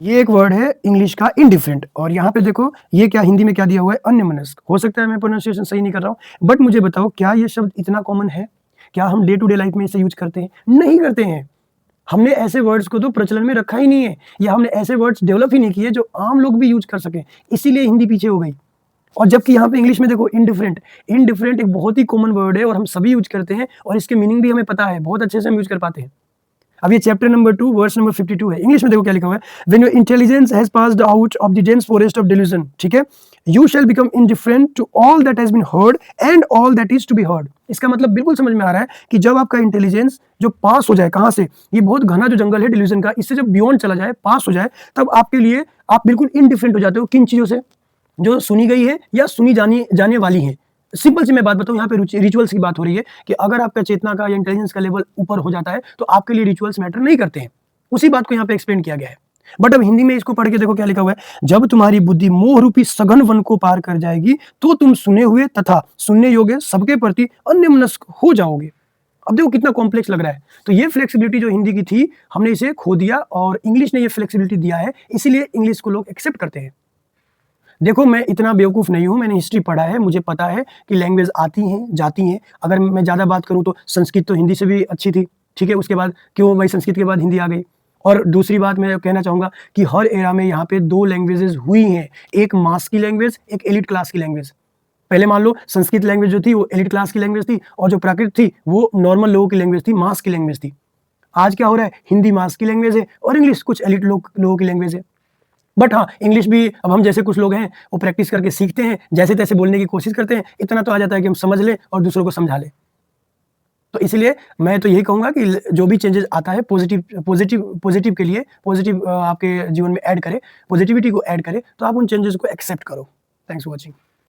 ये एक वर्ड है इंग्लिश का इनडिफरेंट, और यहाँ पे देखो ये क्या हिंदी में क्या दिया हुआ है, अन्यमनस्क। हो सकता है मैं प्रोनाउंसिएशन सही नहीं कर रहा हूँ, बट मुझे बताओ क्या ये शब्द इतना कॉमन है? क्या हम डे टू डे लाइफ में इसे यूज करते हैं? नहीं करते हैं। हमने ऐसे वर्ड्स को तो प्रचलन में रखा ही नहीं है, या हमने ऐसे वर्ड्स डेवलप ही नहीं किए जो आम लोग भी यूज कर सकें, इसीलिए हिंदी पीछे हो गई। और जबकि यहाँ पे इंग्लिश में देखो इनडिफरेंट, इनडिफरेंट एक बहुत ही कॉमन वर्ड है और हम सभी यूज करते हैं, और इसके मीनिंग भी हमें पता है, बहुत अच्छे से हम यूज कर पाते हैं। अब ये चैप्टर नंबर 2 वर्स नंबर 52 है। इंग्लिश में देखो क्या लिखा हुआ है, when your intelligence has passed out of the dense forest of delusion, ठीक है, you shall become indifferent to all that has been heard and all that is to be heard. इसका मतलब बिल्कुल समझ में आ रहा है कि जब आपका इंटेलिजेंस जो पास हो जाए, कहां से, ये बहुत घना जो जंगल है डिल्यूजन का, इससे जब बियॉन्ड चला जाए, पास हो जाए, तब आपके लिए आप बिल्कुल इनडिफरेंट हो जाते हो। किन चीजों से? जो सुनी गई है या सुनी जानी जाने वाली है। सिंपल सी मैं बात बताऊं, यहाँ पे रिचुअल्स की बात हो रही है कि अगर आपका चेतना का या इंटेलिजेंस का लेवल ऊपर हो जाता है तो आपके लिए रिचुअल्स मैटर नहीं करते हैं। उसी बात को यहाँ पे एक्सप्लेन किया गया है। बट अब हिंदी में इसको पढ़ के देखो क्या लिखा हुआ है, जब तुम्हारी बुद्धि मोह रूपी सघन वन को पार कर जाएगी तो तुम सुने हुए तथा सुनने योग्य सबके प्रति अन्यमनस्क हो जाओगे। अब देखो कितना कॉम्प्लेक्स लग रहा है। तो ये फ्लेक्सिबिलिटी जो हिंदी की थी, हमने इसे खो दिया, और इंग्लिश ने ये फ्लेक्सिबिलिटी दिया है, इसीलिए इंग्लिश को लोग एक्सेप्ट करते हैं। देखो मैं इतना बेवकूफ़ नहीं हूँ, मैंने हिस्ट्री पढ़ा है, मुझे पता है कि लैंग्वेज आती हैं, जाती हैं। अगर मैं ज़्यादा बात करूँ तो संस्कृत तो हिंदी से भी अच्छी थी, ठीक है? उसके बाद क्यों भाई संस्कृत के बाद हिंदी आ गई। और दूसरी बात मैं कहना चाहूँगा कि हर एरा में यहाँ पे 2 लैंग्वेजेज़ हुई हैं, एक मास की लैंग्वेज, एक एलीट क्लास की लैंग्वेज। पहले मान लो संस्कृत लैंग्वेज जो थी वो एलीट क्लास की लैंग्वेज थी, और जो प्राकृत थी वो नॉर्मल लोगों की लैंग्वेज थी, मास की लैंग्वेज थी। आज क्या हो रहा है, हिंदी मास की लैंग्वेज है और इंग्लिश कुछ एलीट लोगों की लैंग्वेज है। बट हाँ, इंग्लिश भी अब हम जैसे कुछ लोग हैं वो प्रैक्टिस करके सीखते हैं, जैसे-तैसे बोलने की कोशिश करते हैं, इतना तो आ जाता है कि हम समझ लें और दूसरों को समझा लें। तो इसलिए मैं तो यही कहूँगा कि जो भी चेंजेज़ आता है पॉजिटिव के लिए, आपके जीवन में ऐड करे, पॉजिटिविटी को ऐड करे, तो आप उन चेंजेज़ को एक्सेप्ट करो। Thanks for watching.